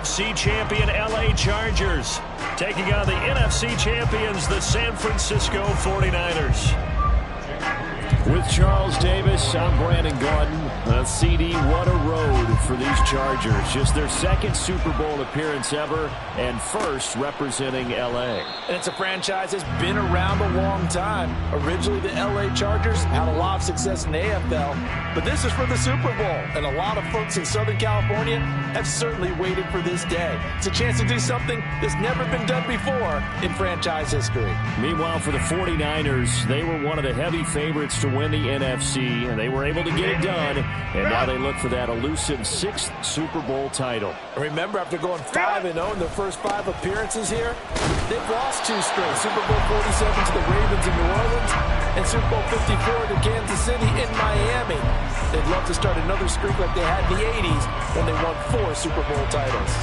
AFC champion LA Chargers taking on the NFC champions, the San Francisco 49ers. With Charles Davis, I'm Brandon Gordon. CD, what a road for these Chargers. Just their second Super Bowl appearance ever and first representing LA. And it's a franchise that's been around a long time. Originally, the LA Chargers had a lot of success in the AFL, but this is for the Super Bowl. And a lot of folks in Southern California have certainly waited for this day. It's a chance to do something that's never been done before in franchise history. Meanwhile, for the 49ers, they were one of the heavy favorites to win the NFC, and they were able to get it done, and now they look for that elusive 6th Super Bowl title. Remember, after going 5-0 in their first 5 appearances here, they've lost 2 straight. Super Bowl 47 to the Ravens in New Orleans, and Super Bowl 54 to Kansas City in Miami. They'd love to start another streak like they had in the 80s when they won 4 Super Bowl titles.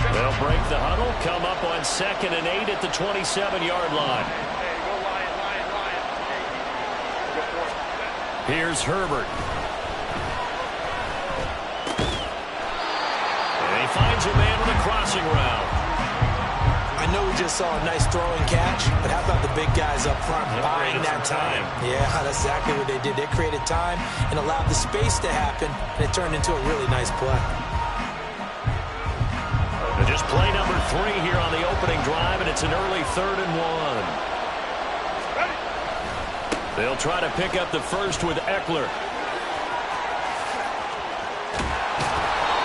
They'll break the huddle, come up on 2nd and 8 at the 27-yard line. Here's Herbert. And he finds a man with a crossing route. I know we just saw a nice throwing catch, but how about the big guys up front buying that time? Yeah, that's exactly what they did. They created time and allowed the space to happen, and it turned into a really nice play. Just play number 3 here on the opening drive, and it's an early 3rd and 1. They'll try to pick up the first with Eckler.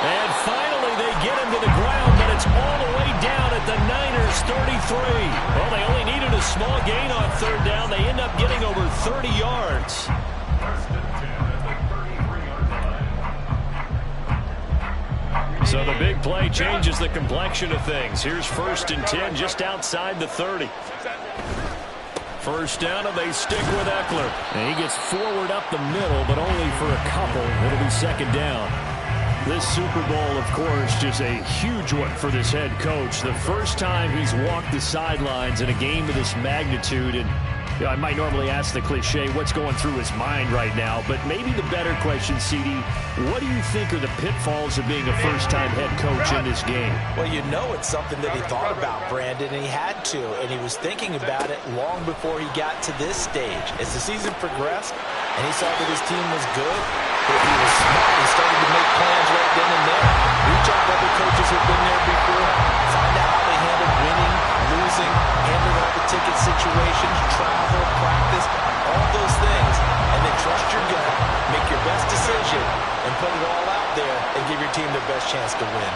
And finally they get him to the ground, but it's all the way down at the Niners 33. Well, they only needed a small gain on 3rd down. They end up getting over 30 yards. So the big play changes the complexion of things. Here's 1st and 10 just outside the 30. First down, and they stick with Eckler. And he gets forward up the middle, but only for a couple. It'll be 2nd down. This Super Bowl, of course, just a huge one for this head coach. The first time he's walked the sidelines in a game of this magnitude. And you know, I might normally ask the cliche, what's going through his mind right now? But maybe the better question, CD, what do you think are the pitfalls of being a first-time head coach in this game? Well, you know it's something that he thought about, Brandon, and he had to. And he was thinking about it long before he got to this stage. As the season progressed, and he saw that his team was good, that he was smart, he started to make plans right then and there. Reach out to other coaches who've been there before, find out how they handled winning, losing, handling all the ticket situations, travel, practice, all those things. And then trust your gut, make your best decision, and put it all out there and give your team the best chance to win.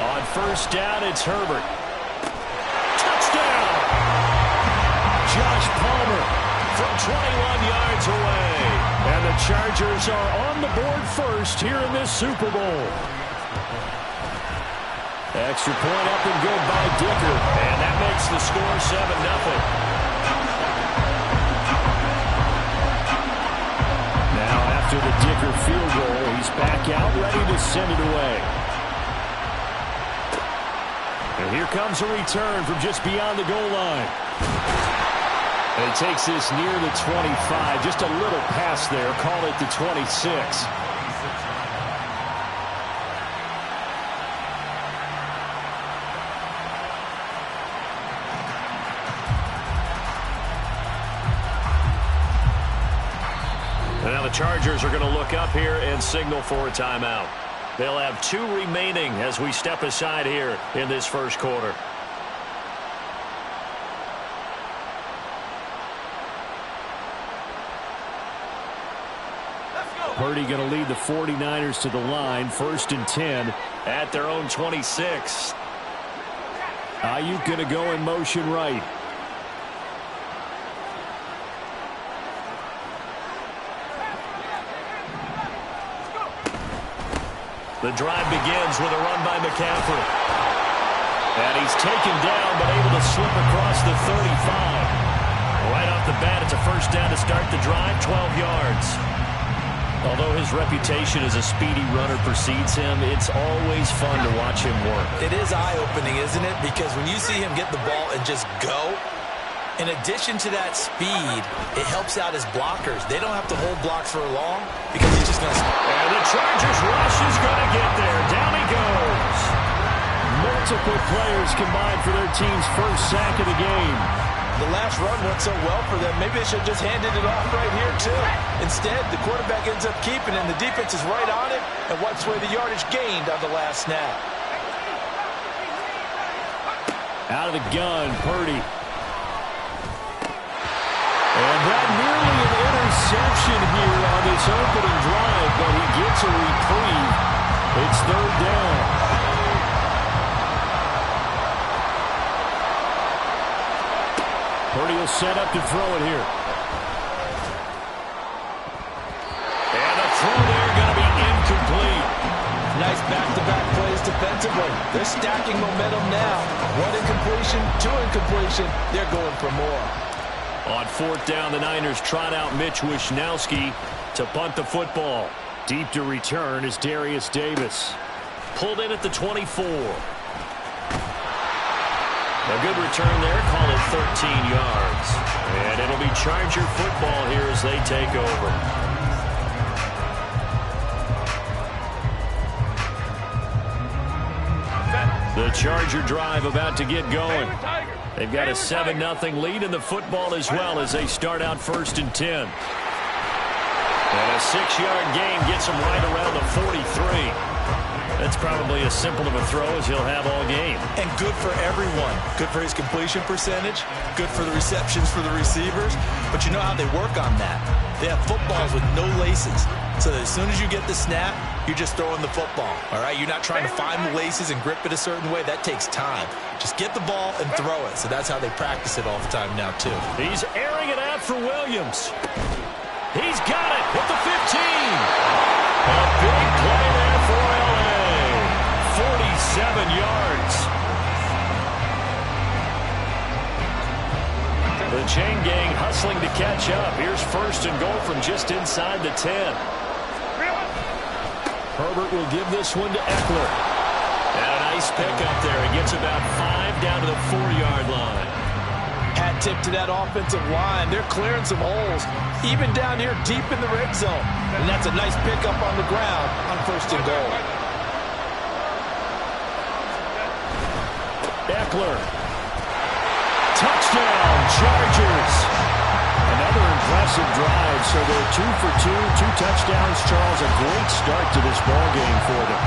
On 1st down, it's Herbert. Touchdown! Josh Palmer from 21 yards away. And the Chargers are on the board first here in this Super Bowl. Extra point up and good by Dicker. And that makes the score 7-0. Now after the Dicker field goal, he's back out ready to send it away. And here comes a return from just beyond the goal line. And he takes this near the 25. Just a little pass there. Call it the 26. Now the Chargers are going to look up here and signal for a timeout. They'll have 2 remaining as we step aside here in this first quarter. Purdy going to lead the 49ers to the line. 1st and 10 at their own 26. Ayuk going to go in motion right. The drive begins with a run by McCaffrey. And he's taken down but able to slip across the 35. Right off the bat, it's a 1st down to start the drive, 12 yards. Although his reputation as a speedy runner precedes him, it's always fun to watch him work. It is eye-opening, isn't it? Because when you see him get the ball and just go, In addition to that speed, it helps out his blockers. They don't have to hold blocks for long because he's just going to... And the Chargers rush is going to get there. Down he goes. Multiple players combined for their team's first sack of the game. The last run went so well for them, maybe they should have just handed it off right here, too. Instead, the quarterback ends up keeping it, and the defense is right on it and wipes away the yardage gained on the last snap. Out of the gun, Purdy. And that nearly an interception here on this opening drive, but he gets a reprieve. It's third down. Purdy will set up to throw it here. And the throw there going to be incomplete. Nice back-to-back plays defensively. They're stacking momentum now. One incompletion, two incompletion. They're going for more. On fourth down, the Niners trot out Mitch Wishnowski to punt the football. Deep to return is Darius Davis. Pulled in at the 24. A good return there, call it 13 yards. And it'll be Charger football here as they take over. The Charger drive about to get going. They've got a 7-0 lead in the football as well as they start out 1st and 10. And a 6-yard gain gets them right around the 43. That's probably as simple of a throw as he'll have all game. And good for everyone. Good for his completion percentage. Good for the receptions for the receivers. But you know how they work on that. They have footballs with no laces. So that as soon as you get the snap, you're just throwing the football. All right? You're not trying to find the laces and grip it a certain way. That takes time. Just get the ball and throw it. So that's how they practice it all the time now, too. He's airing it out for Williams. He's got it with the 15. A big play there for L.A. 47 yards. The chain gang hustling to catch up. Here's 1st and goal from just inside the 10. Herbert will give this one to Eckler. And a nice pickup there. He gets about 5 down to the 4-yard line. Hat tip to that offensive line. They're clearing some holes, even down here deep in the red zone. And that's a nice pickup on the ground on 1st and goal. Eckler. Touchdown, Chargers. Another impressive drive, so they're 2 for 2, 2 touchdowns. Charles, a great start to this ball game for them.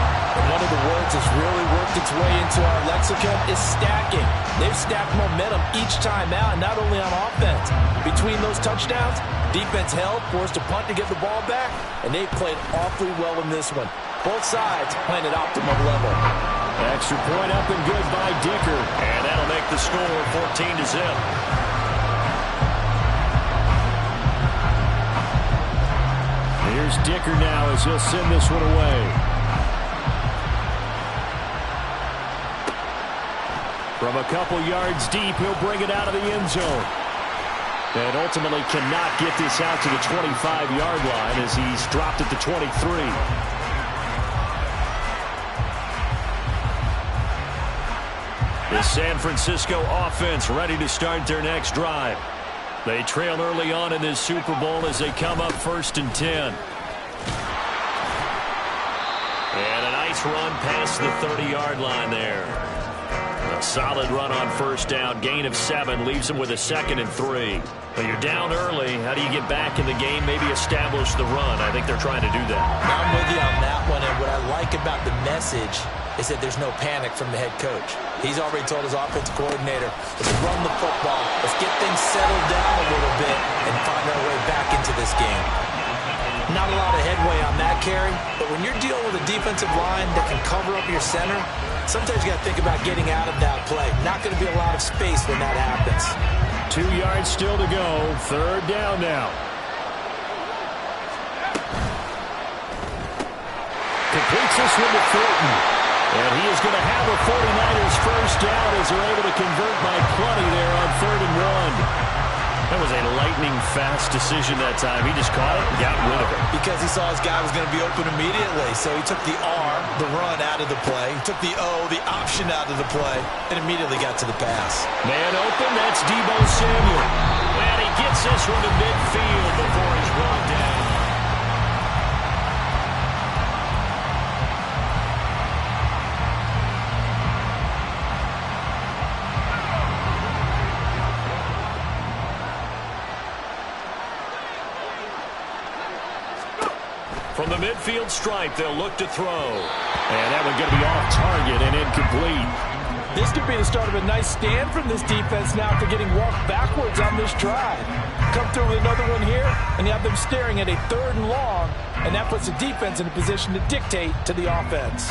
One of the words that's really worked its way into our lexicon is stacking. They've stacked momentum each time out, and not only on offense. Between those touchdowns, defense held, forced a punt to get the ball back, and they played awfully well in this one. Both sides playing at optimum level. Extra point up and good by Dicker. And that'll make the score 14-0. Here's Dicker now as he'll send this one away. From a couple yards deep, he'll bring it out of the end zone. And ultimately cannot get this out to the 25-yard line as he's dropped at the 23. The San Francisco offense ready to start their next drive. They trail early on in this Super Bowl as they come up 1st and 10. And a nice run past the 30-yard line there. A solid run on 1st down. Gain of 7 leaves them with a 2nd and 3. But you're down early. How do you get back in the game? Maybe establish the run. I think they're trying to do that. I'm with you on that one. And what I like about the message is that there's no panic from the head coach. He's already told his offensive coordinator, let's run the football. Let's get things settled down a little bit and find our way back into this game. Not a lot of headway on that carry, but when you're dealing with a defensive line that can cover up your center, sometimes you got to think about getting out of that play. Not going to be a lot of space when that happens. 2 yards still to go. 3rd down now. Completes this one to Thornton. And he is going to have a 49ers 1st down as they're able to convert by plenty there on 3rd and 1. That was a lightning-fast decision that time. He just caught it and got rid of it. Because he saw his guy was going to be open immediately. So he took the R, the run, out of the play. He took the O, the option, out of the play, and immediately got to the pass. Man open, that's Deebo Samuel. And he gets this one to midfield before he's brought down. From the midfield stripe, they'll look to throw. And that one going to be off target and incomplete. This could be the start of a nice stand from this defense now after getting walked backwards on this drive. Come through with another one here, and you have them staring at a 3rd and long, and that puts the defense in a position to dictate to the offense.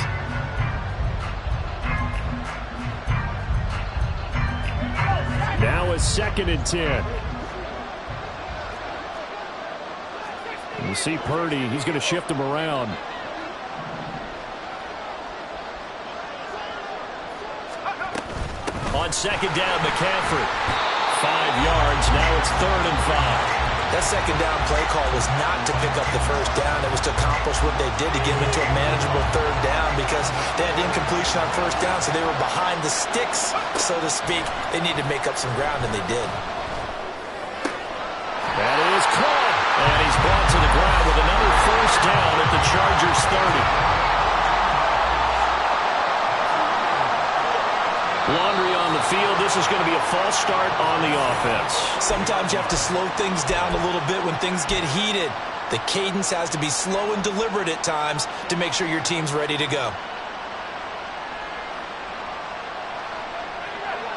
Now a 2nd and 10. You see Purdy, he's going to shift him around. On 2nd down, McCaffrey. 5 yards, now it's 3rd and 5. That 2nd down play call was not to pick up the 1st down. It was to accomplish what they did to get them into a manageable 3rd down because they had incompletion on 1st down, so they were behind the sticks, so to speak. They needed to make up some ground, and they did. That is caught. And he's brought to the ground with another 1st down at the Chargers' 30. Laundry on the field. This is going to be a false start on the offense. Sometimes you have to slow things down a little bit when things get heated. The cadence has to be slow and deliberate at times to make sure your team's ready to go.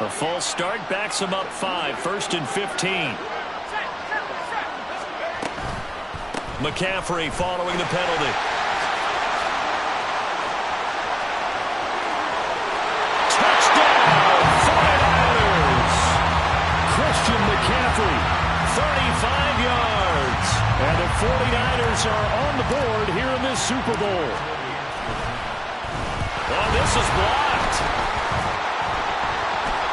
A false start backs him up 5. 1st and 15. McCaffrey following the penalty. Touchdown, 49ers! Christian McCaffrey, 35 yards. and the 49ers are on the board here in this Super Bowl. Oh, this is blocked.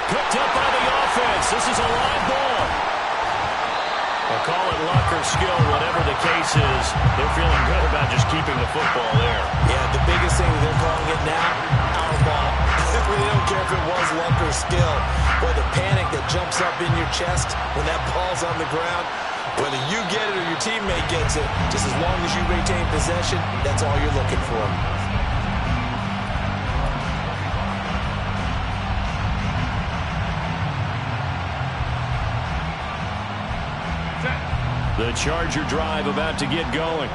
Picked up by the offense. This is a live ball. I'll call it luck or skill, whatever the case is. They're feeling good about just keeping the football there. Yeah, the biggest thing that they're calling it now, our ball. They don't care if it was luck or skill. Boy, the panic that jumps up in your chest when that ball's on the ground, whether you get it or your teammate gets it, just as long as you retain possession, that's all you're looking for. The Charger drive about to get going.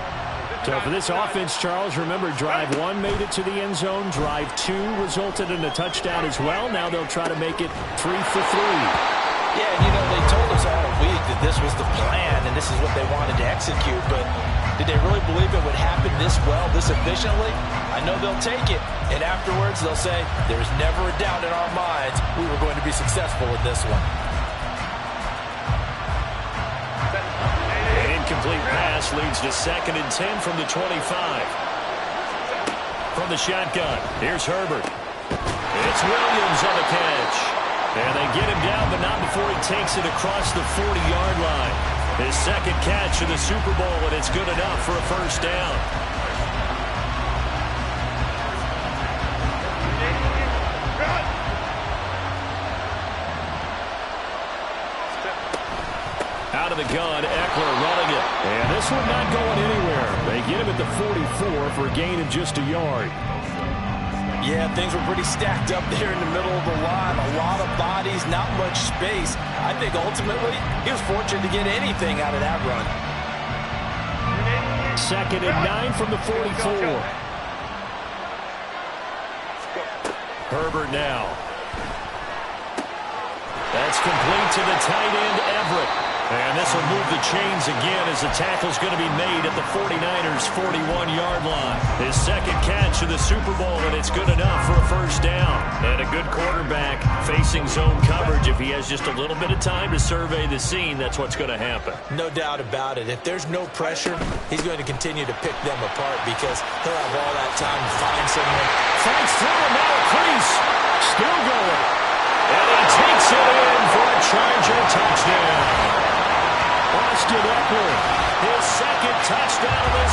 So for this offense, Charles, remember, drive 1 made it to the end zone. Drive 2 resulted in a touchdown as well. Now they'll try to make it 3 for 3. Yeah, you know, they told us all week that this was the plan and this is what they wanted to execute, but did they really believe it would happen this well, this efficiently? I know they'll take it, and afterwards they'll say, there's never a doubt in our minds we were going to be successful in this one. Incomplete pass leads to 2nd and 10 from the 25. From the shotgun, here's Herbert. It's Williams on the catch. And they get him down, but not before he takes it across the 40-yard line. His 2nd catch of the Super Bowl, and it's good enough for a 1st down. Out of the gun, Eckler running it. And this one not going anywhere. They get him at the 44 for a gain of just a yard. Yeah, things were pretty stacked up there in the middle of the line. A lot of bodies, not much space. I think ultimately he was fortunate to get anything out of that run. 2nd and 9 from the 44. Herbert now. That's complete to the tight end, Everett. And this will move the chains again as the tackle's going to be made at the 49ers' 41-yard line. His 2nd catch of the Super Bowl, and it's good enough for a 1st down. And a good quarterback facing zone coverage. If he has just a little bit of time to survey the scene, that's what's going to happen. No doubt about it. If there's no pressure, he's going to continue to pick them apart because he'll have all that time to find someone. Fakes through, and now a crease. Still going. And he takes it in for a Charger touchdown.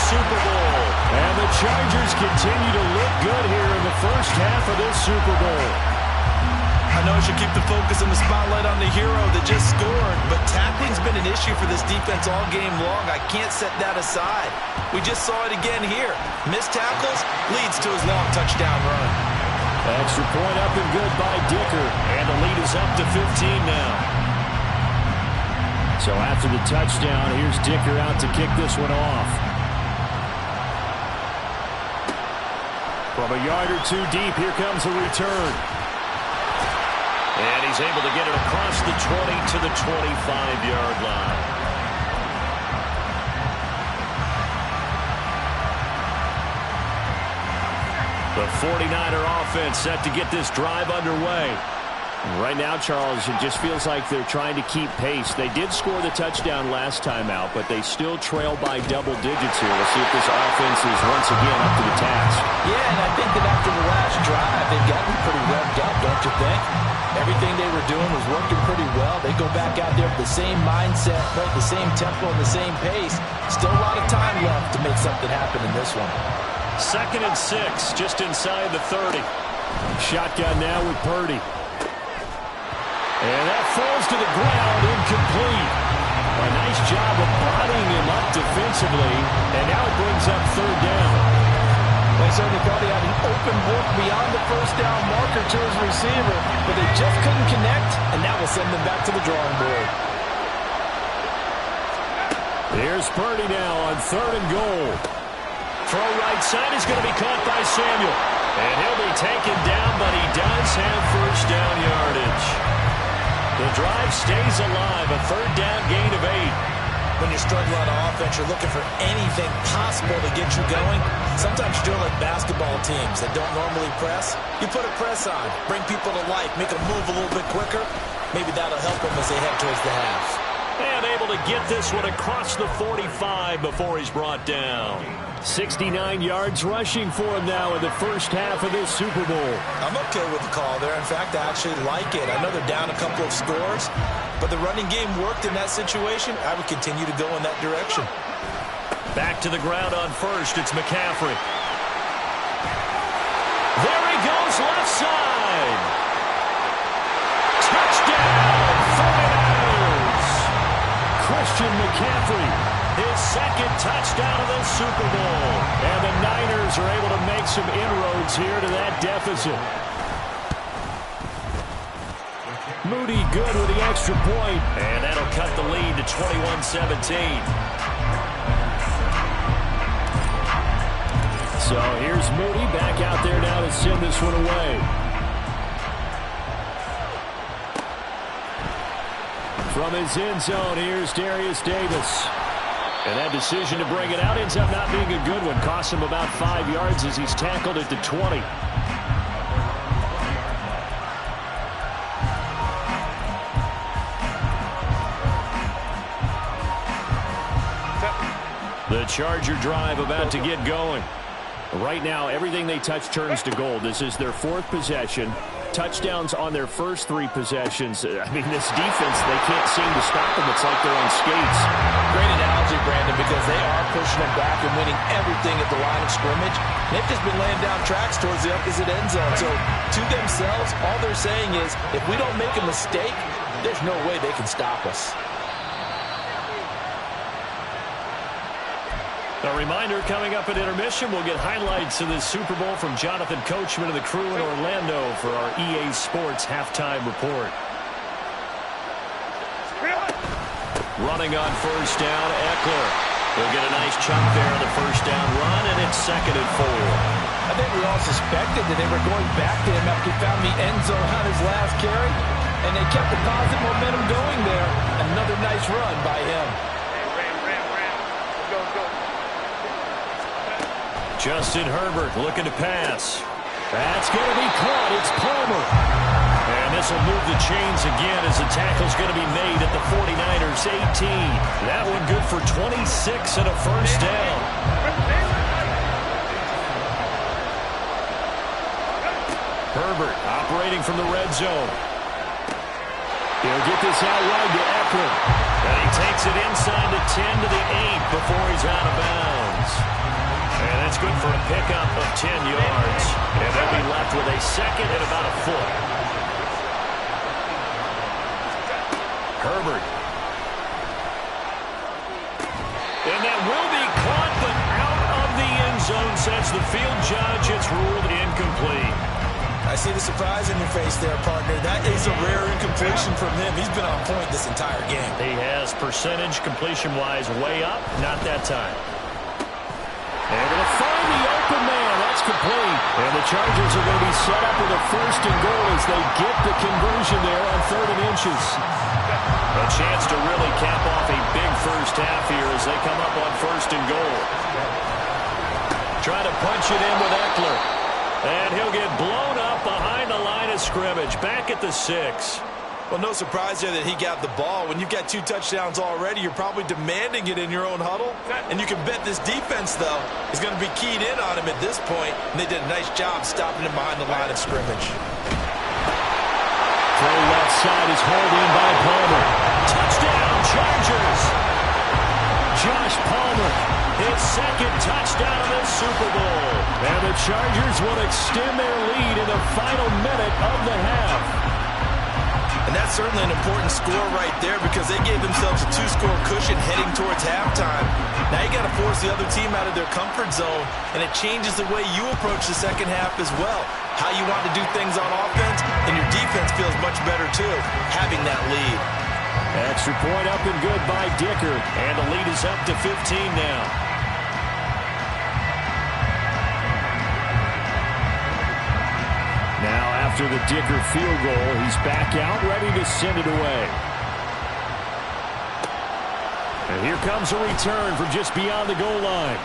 Super Bowl. And the Chargers continue to look good here in the first half of this Super Bowl. I know I should keep the focus and the spotlight on the hero that just scored, but tackling's been an issue for this defense all game long. I can't set that aside. We just saw it again here. Missed tackles leads to his long touchdown run. Extra point up and good by Dicker. And the lead is up to 15 now. So after the touchdown, here's Dicker out to kick this one off. From a yard or two deep, here comes a return. And he's able to get it across the 20 to the 25-yard line. The 49er offense set to get this drive underway. Right now, Charles, it just feels like they're trying to keep pace. They did score the touchdown last time out, but they still trail by double digits here. We'll see if this offense is once again up to the task. Yeah, and I think that after the last drive, they've gotten pretty revved up, don't you think? Everything they were doing was working pretty well. They go back out there with the same mindset, play the same tempo, and the same pace. Still a lot of time left to make something happen in this one. 2nd and 6, just inside the 30. Shotgun now with Purdy. And that falls to the ground, incomplete. A nice job of bodying him up defensively, and now it brings up 3rd down. They certainly thought he had an open look beyond the first down marker to his receiver, but they just couldn't connect, and that will send them back to the drawing board. Here's Purdy now on 3rd and goal. Throw right side is going to be caught by Samuel. And he'll be taken down, but he does have first down yardage. The drive stays alive, a 3rd down gain of 8. When you're struggling on offense, you're looking for anything possible to get you going. Sometimes you're doing like basketball teams that don't normally press. You put a press on, bring people to life, make them move a little bit quicker. Maybe that'll help them as they head towards the half. And able to get this one across the 45 before he's brought down. 69 yards rushing for him now in the first half of this Super Bowl. I'm okay with the call there. In fact, I actually like it. I know they're down a couple of scores, but the running game worked in that situation. I would continue to go in that direction. Back to the ground on first. It's McCaffrey. There he goes, left side. Touchdown, 49ers. Christian McCaffrey, his 2nd touchdown of the Super Bowl. And the Niners are able to make some inroads here to that deficit. Moody good with the extra point. And that'll cut the lead to 21-17. So here's Moody back out there now to send this one away. From his end zone, here's Darius Davis. And that decision to bring it out ends up not being a good one. Costs him about 5 yards as he's tackled at the 20. The Charger drive about to get going. Right now, everything they touch turns to gold. This is their 4th possession. Touchdowns on their first 3 possessions. I mean, this defense, they can't seem to stop them. It's like they're on skates. Great analogy, Brandon, because they are pushing them back and winning everything at the line of scrimmage. They've just been laying down tracks towards the opposite end zone. So, to themselves, all they're saying is, if we don't make a mistake, there's no way they can stop us. A reminder, coming up at intermission, we'll get highlights of this Super Bowl from Jonathan Coachman and the crew in Orlando for our EA Sports halftime report. Running on first down, Eckler. He'll get a nice chunk there on the first down run, and it's 2nd and 4. I think we all suspected that they were going back to him after he found the end zone on his last carry, and they kept the positive momentum going there. Another nice run by him. Justin Herbert looking to pass. That's going to be caught. It's Palmer. And this will move the chains again as the tackle's going to be made at the 49ers 18. That one good for 26 and a first down. Herbert operating from the red zone. He'll get this out wide to Eckler. And he takes it inside the 10 to the 8 before he's out of bounds. That's good for a pickup of 10 yards. And they'll be left with a second and about a foot. Herbert. And that will be caught, but out of the end zone, says the field judge. It's ruled incomplete. I see the surprise in your face there, partner. That is a rare incompletion from him. He's been on point this entire game. He has percentage completion-wise way up. Not that time. They're going to find the open man. That's complete. And the Chargers are going to be set up with a first and goal as they get the conversion there on 3rd and inches. A chance to really cap off a big first half here as they come up on 1st and goal. Try to punch it in with Eckler. And he'll get blown up behind the line of scrimmage. Back at the 6. Well, no surprise there that he got the ball. When you've got 2 touchdowns already, you're probably demanding it in your own huddle. And you can bet this defense, though, is going to be keyed in on him at this point. And they did a nice job stopping him behind the line of scrimmage. Throw left side is hauled in by Palmer. Touchdown, Chargers! Josh Palmer, his second touchdown of the Super Bowl. And the Chargers will extend their lead in the final minute of the half. And that's certainly an important score right there because they gave themselves a 2-score cushion heading towards halftime. Now you got to force the other team out of their comfort zone, and it changes the way you approach the second half as well. How you want to do things on offense, and your defense feels much better too, having that lead. Extra point up and good by Dicker. And the lead is up to 15 now. Now after the Dicker field goal, he's back out, ready to send it away. And here comes a return from just beyond the goal line.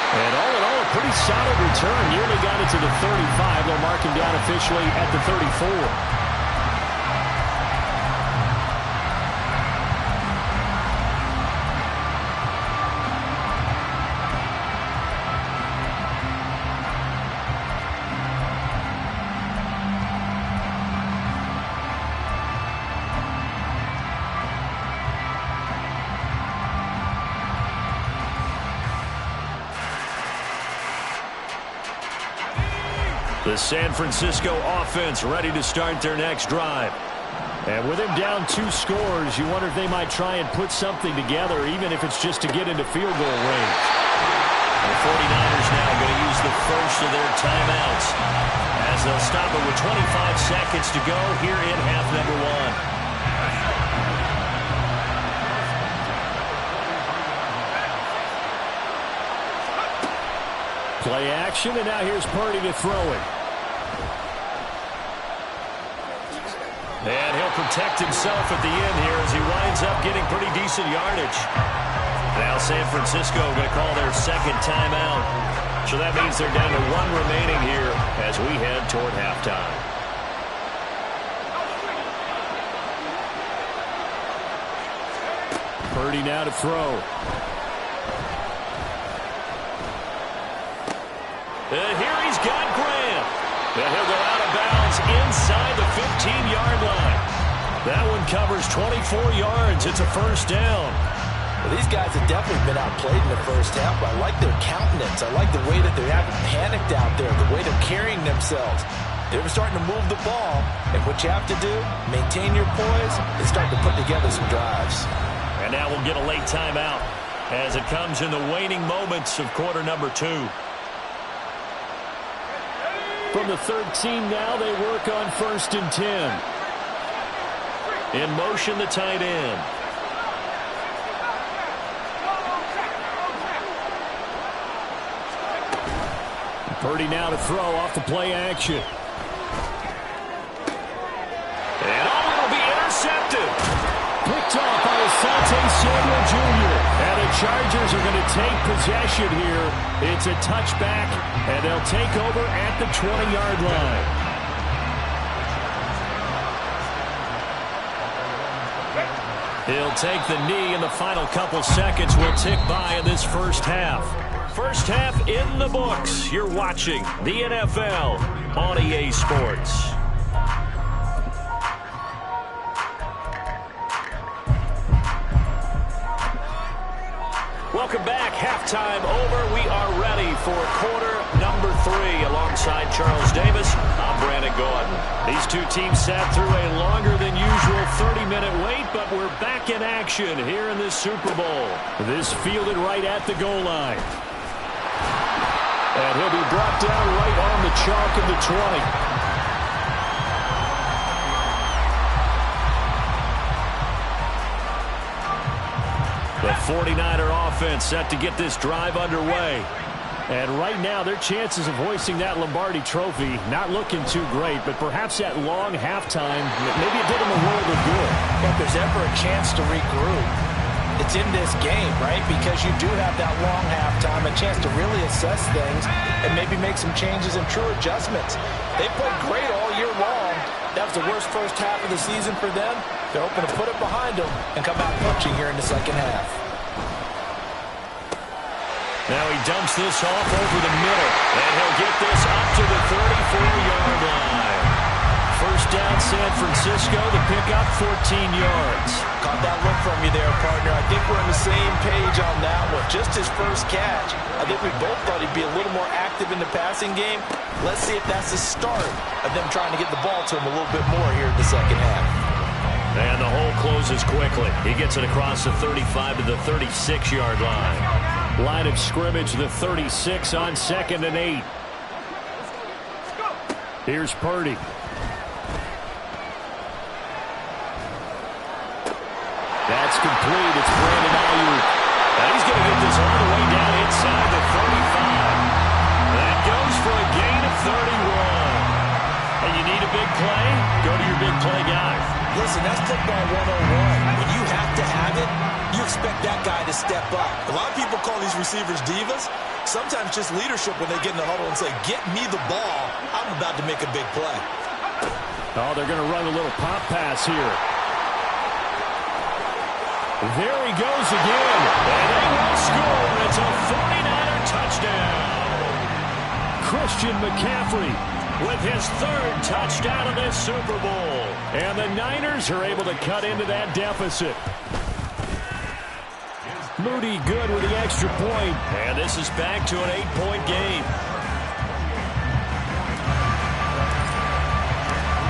And all in all, a pretty solid return. Nearly got it to the 35. They'll mark him down officially at the 34. The San Francisco offense ready to start their next drive. And with him down 2 scores, you wonder if they might try and put something together, even if it's just to get into field goal range. The 49ers now going to use the first of their timeouts as they'll stop it with 25 seconds to go here in half number 1. Play action, and now here's Purdy to throw it. And he'll protect himself at the end here as he winds up getting pretty decent yardage. Now San Francisco going to call their second timeout. So that means they're down to 1 remaining here as we head toward halftime. Purdy now to throw. Here he's got Graham. And he'll go out of bounds inside the 15-yard line. That one covers 24 yards. It's a first down. Well, these guys have definitely been outplayed in the first half, but I like their countenance. I like the way that they haven't panicked out there, the way they're carrying themselves. They're starting to move the ball, and what you have to do, maintain your poise and start to put together some drives. And now we'll get a late timeout as it comes in the waning moments of quarter number 2. From the 13 now, they work on 1st and 10. In motion, the tight end. Purdy now to throw off the play action. And it'll be intercepted. Picked off by Asante Samuel Jr. And the Chargers are going to take possession here. It's a touchback, and they'll take over at the 20-yard line. He'll take the knee, and the final couple seconds will tick by in this first half. First half in the books. You're watching the NFL on EA Sports. Welcome back. Halftime over. We are ready for quarter number 3. Alongside Charles Davis, I'm Brandon Gaudin. These two teams sat through a longer than usual 30-minute wait, but we're back in action here in this Super Bowl. This fielded right at the goal line. And he'll be brought down right on the chalk of the 20. The 49er offense set to get this drive underway. And right now, their chances of hoisting that Lombardi trophy not looking too great, but perhaps that long halftime, maybe it did them a world of good. If there's ever a chance to regroup, it's in this game, right? Because you do have that long halftime, a chance to really assess things and maybe make some changes and true adjustments. They played great all year long. That was the worst first half of the season for them. They're hoping to put it behind them and come out punching here in the second half. Now he dumps this off over the middle, and he'll get this up to the 34-yard line. First down, San Francisco. The pickup, 14 yards. Caught that look from you there, partner. I think we're on the same page on that one. Just his first catch. I think we both thought he'd be a little more active in the passing game. Let's see if that's the start of them trying to get the ball to him a little bit more here in the second half. And the hole closes quickly. He gets it across the 35 to the 36-yard line. Line of scrimmage, the 36 on 2nd and 8. Here's Purdy. That's complete. It's Brandon Ayuk. And he's going to get this all the way down inside the 35. That goes for a gain of 31. And you need a big play? Go to your big play guy. Listen, that's football 101. When you have to have it, you expect that guy to step up. A lot of people call these receivers divas. Sometimes just leadership when they get in the huddle and say, get me the ball. I'm about to make a big play. Oh, they're going to run a little pop pass here. There he goes again. And they will score. It's a 49er touchdown. Christian McCaffrey with his 3rd touchdown of this Super Bowl. And the Niners are able to cut into that deficit. Moody good with the extra point. And this is back to an 8-point game.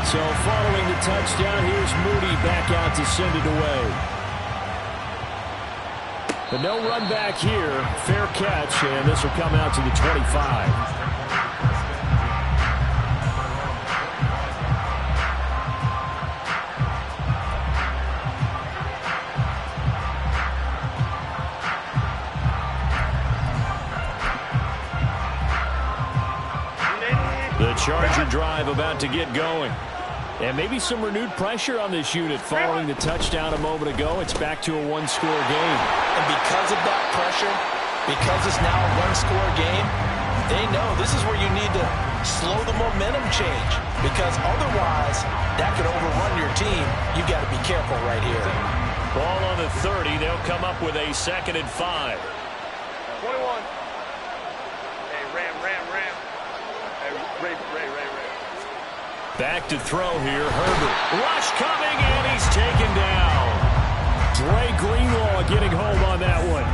So following the touchdown, here's Moody back out to send it away. But no run back here. Fair catch, and this will come out to the 25. The Charger drive about to get going. And maybe some renewed pressure on this unit following the touchdown a moment ago. It's back to a 1-score game. And because of that pressure, because it's now a 1-score game, they know this is where you need to slow the momentum change. Because otherwise, that could overrun your team. You've got to be careful right here. Ball on the 30. They'll come up with a 2nd and 5. 21. Hey, Ram. Hey, Ray. Back to throw here. Herbert. Rush coming, and he's taken down. Dre Greenlaw getting home on that one.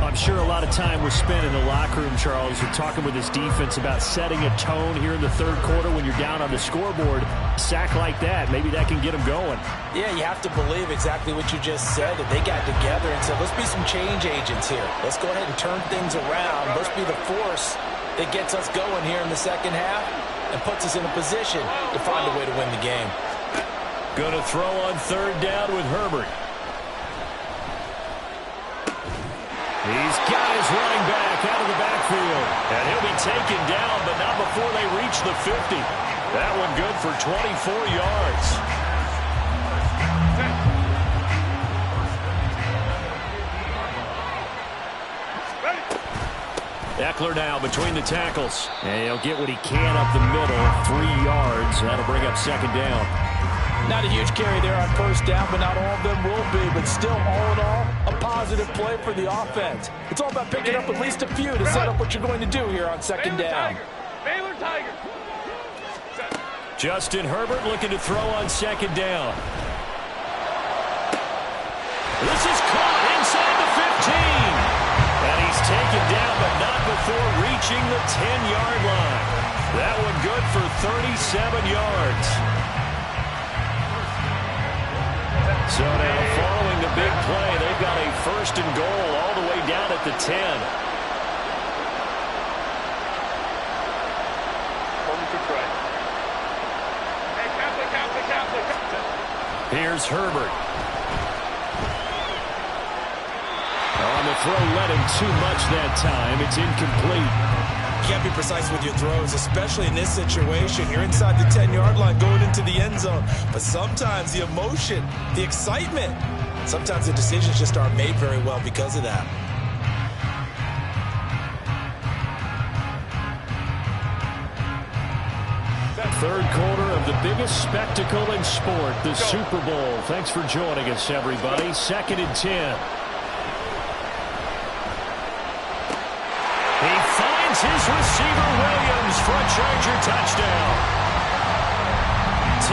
I'm sure a lot of time was spent in the locker room, Charles, and talking with his defense about setting a tone here in the 3rd quarter when you're down on the scoreboard. A sack like that, maybe that can get them going. Yeah, you have to believe exactly what you just said, that they got together and said, let's be some change agents here. Let's go ahead and turn things around. Let's be the force that gets us going here in the second half and puts us in a position to find a way to win the game. Going to throw on 3rd down with Herbert. He's got his running back out of the backfield. And he'll be taken down, but not before they reach the 50. That one good for 24 yards. Eckler now between the tackles. And he'll get what he can up the middle. 3 yards. That'll bring up 2nd down. Not a huge carry there on 1st down, but not all of them will be. But still, all in all, a positive play for the offense. It's all about picking up at least a few to set up what you're going to do here on 2nd down. Baylor Tiger. Justin Herbert looking to throw on 2nd down. This is caught inside the 15. before reaching the 10-yard line. That one good for 37 yards. So now, following the big play, they've got a first and goal all the way down at the 10. Here's Herbert. On the throw, let him too much that time. It's incomplete. You can't be precise with your throws, especially in this situation. You're inside the 10-yard line going into the end zone. But sometimes the emotion, the excitement, sometimes the decisions just aren't made very well because of that. Third quarter of the biggest spectacle in sport, the Super Bowl. Thanks for joining us, everybody. 2nd and 10. He finds his receiver, Williams, for a Charger touchdown.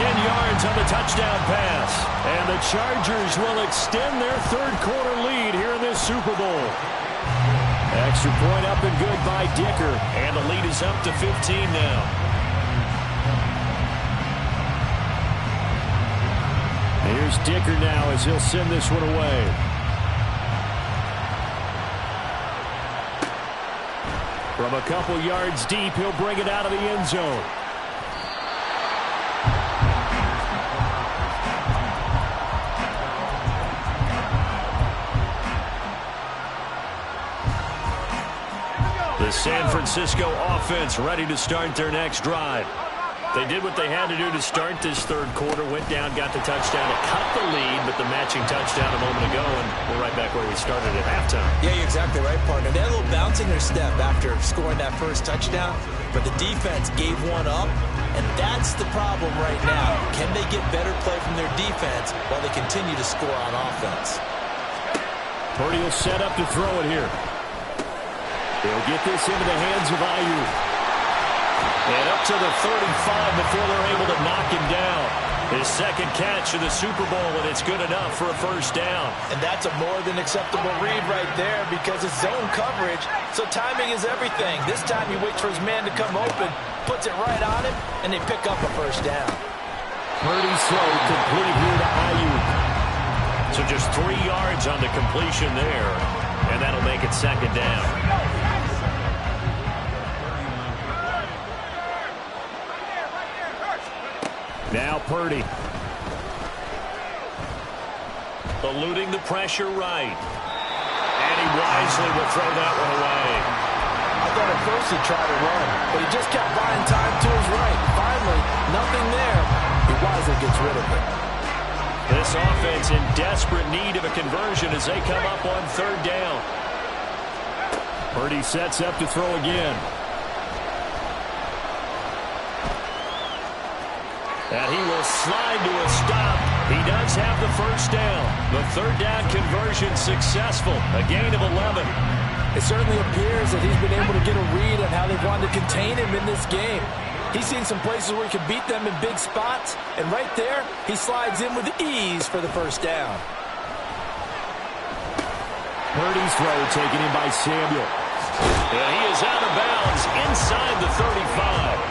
10 yards on the touchdown pass. And the Chargers will extend their third quarter lead here in this Super Bowl. Extra point up and good by Dicker. And the lead is up to 15 now. Here's Dicker now as he'll send this one away. From a couple yards deep, he'll bring it out of the end zone. The San Francisco offense ready to start their next drive. They did what they had to do to start this third quarter, went down, got the touchdown to cut the lead, but the matching touchdown a moment ago, and we're right back where we started at halftime. Yeah, you're exactly right, partner. They had a little bounce in their step after scoring that first touchdown, but the defense gave one up, and that's the problem right now. Can they get better play from their defense while they continue to score on offense? Purdy will set up to throw it here. He'll get this into the hands of Ayuk. And up to the 35 before they're able to knock him down. His second catch of the Super Bowl, and it's good enough for a first down. And that's a more than acceptable read right there because it's zone coverage, so timing is everything. This time he waits for his man to come open, puts it right on him, and they pick up a first down. Purdy's throw complete here to Ayuk. So just 3 yards on the completion there, and that'll make it second down. Now Purdy. Eluding the pressure right. And he wisely will throw that one away. I thought at first he'd try to run, but he just kept buying time to his right. Finally, nothing there. He wisely gets rid of it. This offense in desperate need of a conversion as they come up on third down. Purdy sets up to throw again. And he will slide to a stop. He does have the first down. The third down conversion successful. A gain of 11. It certainly appears that he's been able to get a read on how they've wanted to contain him in this game. He's seen some places where he could beat them in big spots. And right there, he slides in with ease for the first down. Purdy's throw taken in by Samuel. And he is out of bounds inside the 35.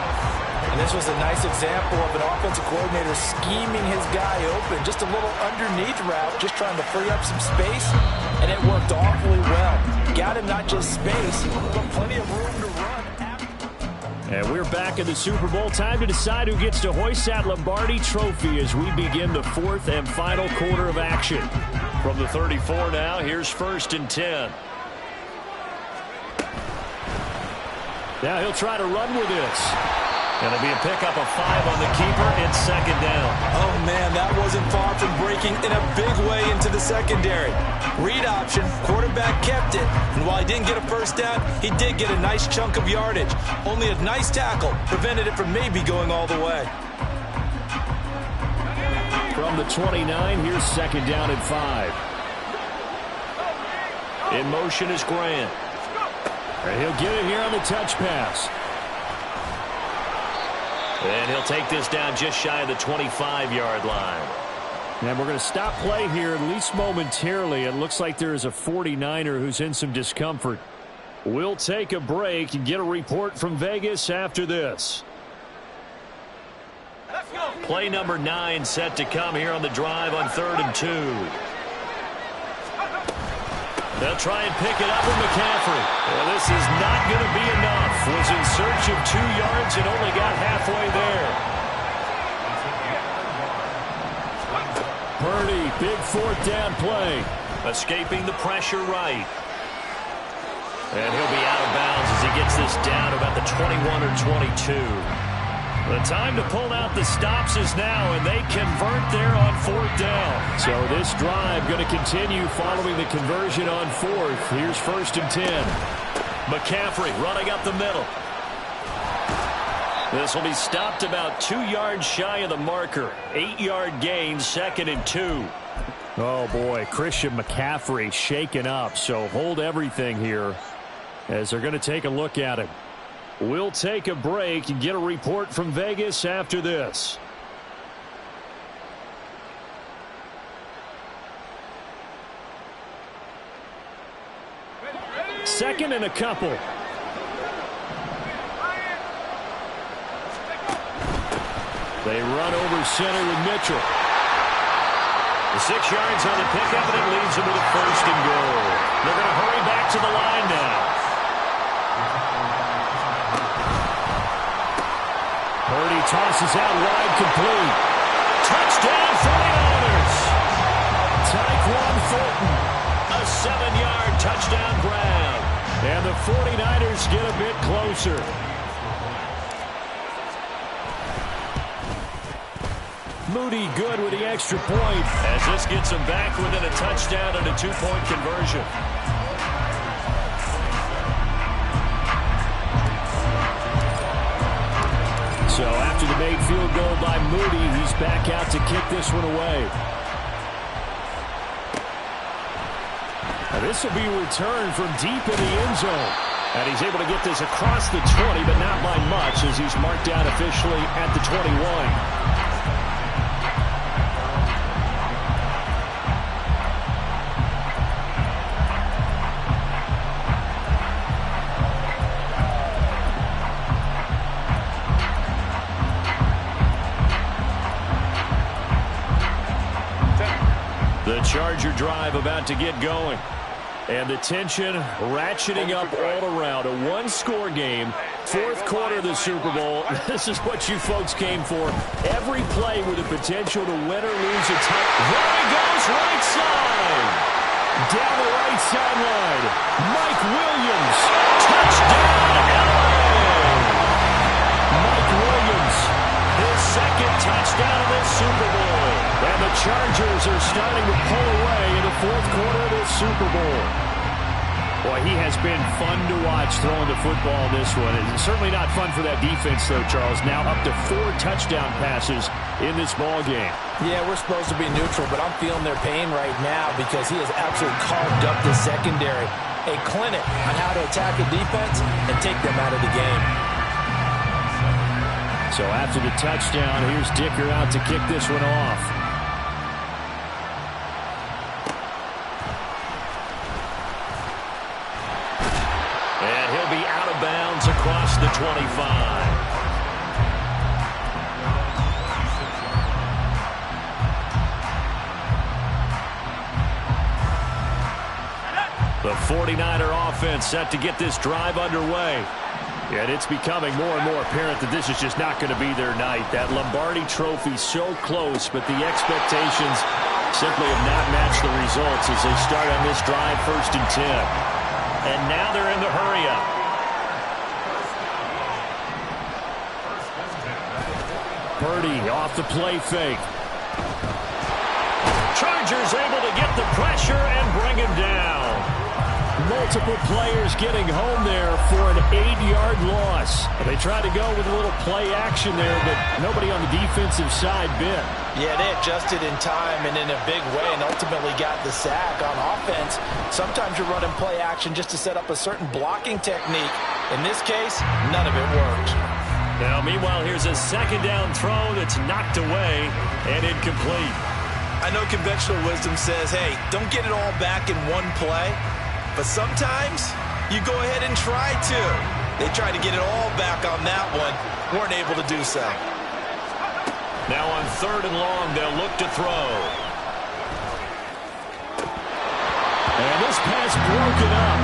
And this was a nice example of an offensive coordinator scheming his guy open. Just a little underneath route, just trying to free up some space. And it worked awfully well. Got him not just space, but plenty of room to run. And we're back in the Super Bowl. Time to decide who gets to hoist that Lombardi trophy as we begin the fourth and final quarter of action. From the 34 now, here's 1st and 10. Now he'll try to run with this. It'll be a pickup of 5 on the keeper. It's second down. Oh, man, that wasn't far from breaking in a big way into the secondary. Read option, quarterback kept it. And while he didn't get a first down, he did get a nice chunk of yardage. Only a nice tackle prevented it from maybe going all the way. From the 29, here's second down and 5. In motion is Grant. And he'll get it here on the touch pass. And he'll take this down just shy of the 25-yard line. And we're going to stop play here, at least momentarily. It looks like there is a 49er who's in some discomfort. We'll take a break and get a report from Vegas after this. Play number 9 set to come here on the drive on 3rd and 2. They'll try and pick it up with McCaffrey. Well, this is not going to be enough. Was in search of 2 yards and only got halfway there. Purdy, big 4th down play. Escaping the pressure right. And he'll be out of bounds as he gets this down about the 21 or 22. The time to pull out the stops is now, and they convert there on 4th down. So this drive going to continue following the conversion on 4th. Here's 1st and 10. McCaffrey running up the middle. This will be stopped about 2 yards shy of the marker. 8-yard gain, 2nd and 2. Oh, boy, Christian McCaffrey shaken up, so hold everything here as they're going to take a look at it. We'll take a break and get a report from Vegas after this. Second and a couple. They run over center with Mitchell. The 6 yards on the pickup, and it leads them to the 1st and goal. They're going to hurry back to the line now. Purdy tosses out wide, complete. Touchdown 49ers. Tyquan Thornton. A 7-yard touchdown grab. And the 49ers get a bit closer. Moody good with the extra point. As this gets them back within a touchdown and a 2-point conversion. So after the made field goal by Moody, he's back out to kick this one away. Now this will be returned from deep in the end zone. And he's able to get this across the 20, but not by much as he's marked out officially at the 21. Charger drive about to get going. And the tension ratcheting up all around. A one-score game. 4th quarter of the Super Bowl. This is what you folks came for. Every play with the potential to win or lose a title. There he goes, right side. Down the right sideline. Mike Williams. Touchdown, LA. Mike Williams. His 2nd touchdown of this Super Bowl. And the Chargers are starting to pull away in the 4th quarter of this Super Bowl. Boy, he has been fun to watch throwing the football in this one. It's certainly not fun for that defense, though, Charles. Now up to 4 touchdown passes in this ball game. Yeah, we're supposed to be neutral, but I'm feeling their pain right now because he has absolutely carved up the secondary. A clinic on how to attack a defense and take them out of the game. So after the touchdown, here's Dicker out to kick this one off. And he'll be out of bounds across the 25. The 49er offense set to get this drive underway. And it's becoming more and more apparent that this is just not going to be their night. That Lombardi trophy so close, but the expectations simply have not matched the results as they start on this drive 1st and 10. And now they're in the hurry-up. Purdy off the play fake. Chargers able to get the pressure and bring him down. Multiple players getting home there for an 8-yard loss. They tried to go with a little play action there, but nobody on the defensive side bit. Yeah, they adjusted in time and in a big way and ultimately got the sack on offense. Sometimes you're running play action just to set up a certain blocking technique. In this case, none of it worked. Now, meanwhile, here's a 2nd down throw that's knocked away and incomplete. I know conventional wisdom says, hey, don't get it all back in one play. But sometimes you go ahead and try to. They tried to get it all back on that one. Weren't able to do so. Now on 3rd and long, they'll look to throw. And this pass broken up.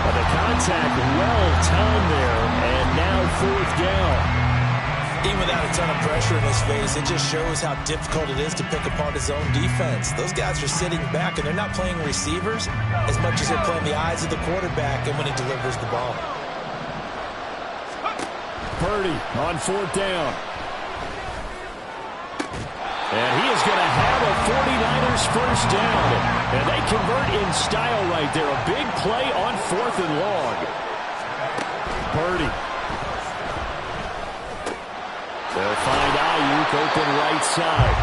But the contact well timed there, and now 4th down. Even without a ton of pressure in his face, it just shows how difficult it is to pick apart his own defense. Those guys are sitting back, and they're not playing receivers as much as they're playing the eyes of the quarterback and when he delivers the ball. Purdy on 4th down. And he is going to have a 49ers first down. And they convert in style right there. A big play on 4th and long. Purdy. They'll find Ayuk open right side.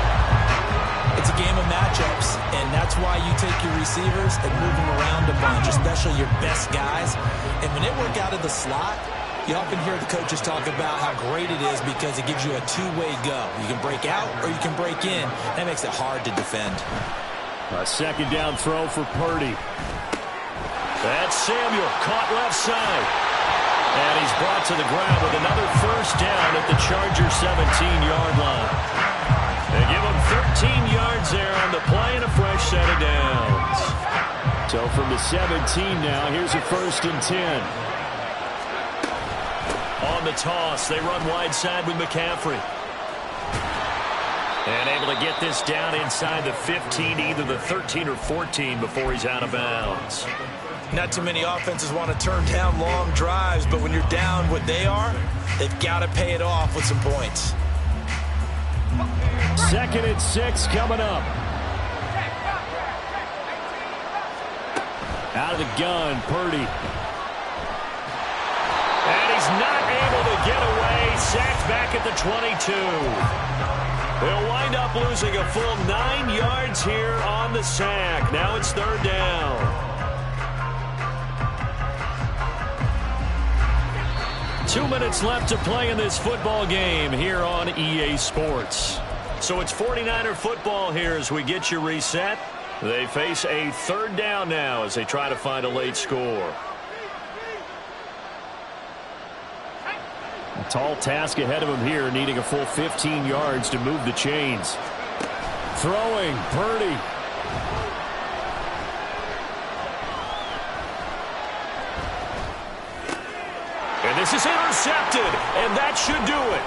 It's a game of matchups, and that's why you take your receivers and move them around a bunch, especially your best guys. And when they work out of the slot, you often hear the coaches talk about how great it is because it gives you a two-way go. You can break out or you can break in. That makes it hard to defend. A 2nd down throw for Purdy. That's Samuel, caught left side. And he's brought to the ground with another first down at the Chargers' 17-yard line. They give him 13 yards there on the play and a fresh set of downs. So from the 17 now, here's a 1st and 10. On the toss, they run wide side with McCaffrey. And able to get this down inside the 15, either the 13 or 14 before he's out of bounds. Not too many offenses want to turn down long drives, but when you're down what they are, they've got to pay it off with some points. 2nd and 6 coming up. Out of the gun, Purdy. And he's not able to get away. Sacked back at the 22. They'll wind up losing a full 9 yards here on the sack. Now it's 3rd down. 2 minutes left to play in this football game here on EA Sports. So it's 49er football here as we get you reset. They face a 3rd down now as they try to find a late score. A tall task ahead of him here, needing a full 15 yards to move the chains. Throwing, Purdy. And this is intercepted, and that should do it.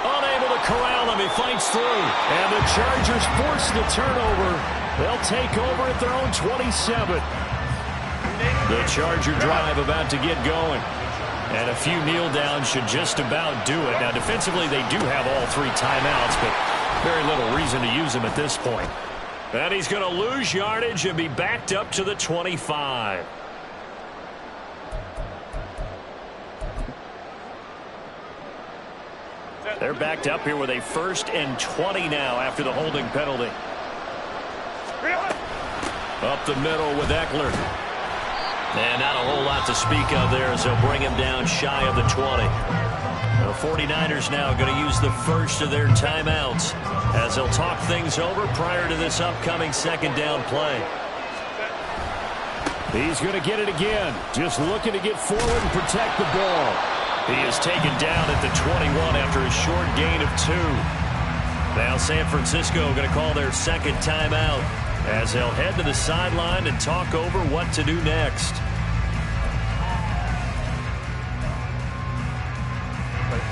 Unable to corral him, he fights through. And the Chargers force the turnover. They'll take over at their own 27. The Charger drive about to get going. And a few kneel downs should just about do it. Now, defensively, they do have all 3 timeouts, but very little reason to use them at this point. And he's going to lose yardage and be backed up to the 25. They're backed up here with a 1st and 20 now after the holding penalty. Up the middle with Eckler. And not a whole lot to speak of there as they'll bring him down shy of the 20. The 49ers now going to use the first of their timeouts as they'll talk things over prior to this upcoming 2nd down play. He's going to get it again. Just looking to get forward and protect the ball. He is taken down at the 21 after a short gain of 2. Now San Francisco going to call their 2nd timeout as they'll head to the sideline and talk over what to do next.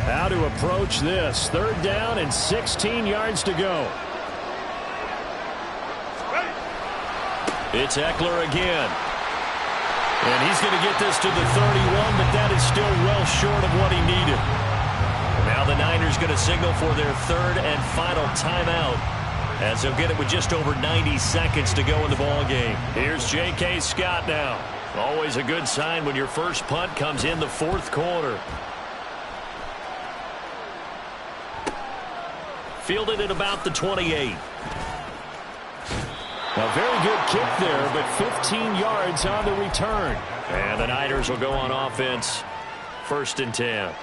How to approach this. 3rd down and 16 yards to go. It's Eckler again. And he's going to get this to the 31, but that is still well short of what he needed. Now the Niners going to signal for their 3rd and final timeout as they'll get it with just over 90 seconds to go in the ball game. Here's J.K. Scott now. Always a good sign when your first punt comes in the 4th quarter. Fielded at about the 28. A very good kick there, but 15 yards on the return. And the Niners will go on offense. 1st and 10.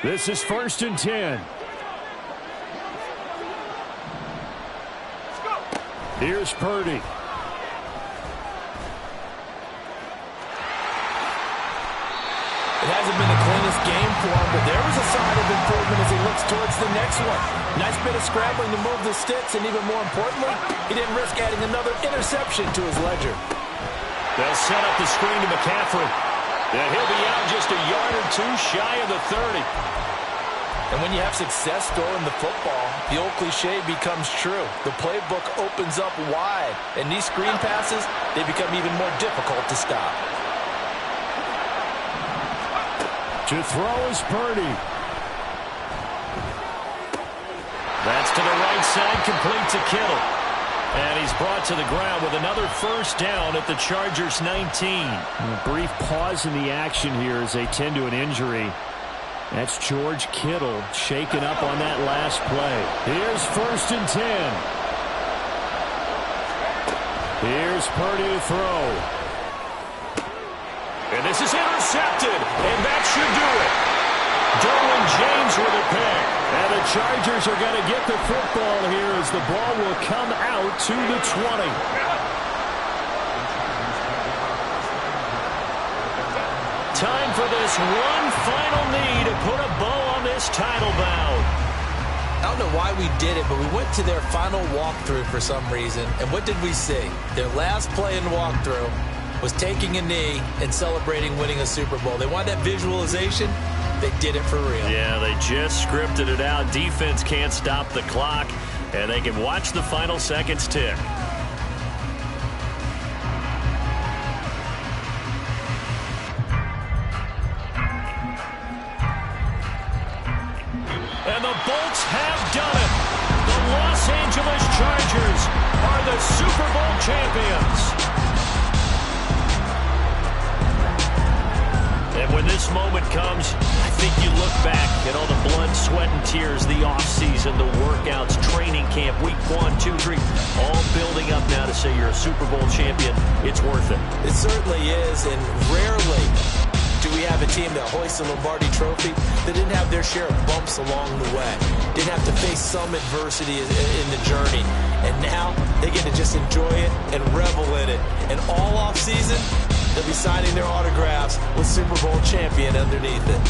This is 1st and 10. Here's Purdy. It hasn't been the cleanest game for him, but there was a sign of improvement as he looks towards the next one. Nice bit of scrambling to move the sticks, and even more importantly, he didn't risk adding another interception to his ledger. They'll set up the screen to McCaffrey. And he'll be out just a yard or two shy of the 30. And when you have success throwing the football, the old cliche becomes true. The playbook opens up wide, and these screen passes, they become even more difficult to stop. To throw is Purdy. That's to the right side, complete to Kittle. And he's brought to the ground with another first down at the Chargers' 19. A brief pause in the action here as they tend to an injury. That's George Kittle shaken up on that last play. Here's 1st and 10. Here's Purdy to throw. And this is intercepted, and that should do it. Derwin James with a pick. And the Chargers are going to get the football here as the ball will come out to the 20. Time for this one final knee to put a bow on this title bout. I don't know why we did it, but we went to their final walkthrough for some reason. And what did we see? Their last play in walkthrough was taking a knee and celebrating winning a Super Bowl. They wanted that visualization. They did it for real. Yeah, they just scripted it out. Defense can't stop the clock, and they can watch the final seconds tick. And the Bolts have done it. The Los Angeles Chargers are the Super Bowl champions. And when this moment comes, I think you look back at all the blood, sweat, and tears, the offseason, the workouts, training camp, week 1, 2, 3, all building up now to say you're a Super Bowl champion. It's worth it. It certainly is, and rarely do we have a team that hoists a Lombardi trophy that didn't have their share of bumps along the way, didn't have to face some adversity in the journey. And now they get to just enjoy it and revel in it. And all offseason, they'll be signing their autographs with Super Bowl champion underneath it.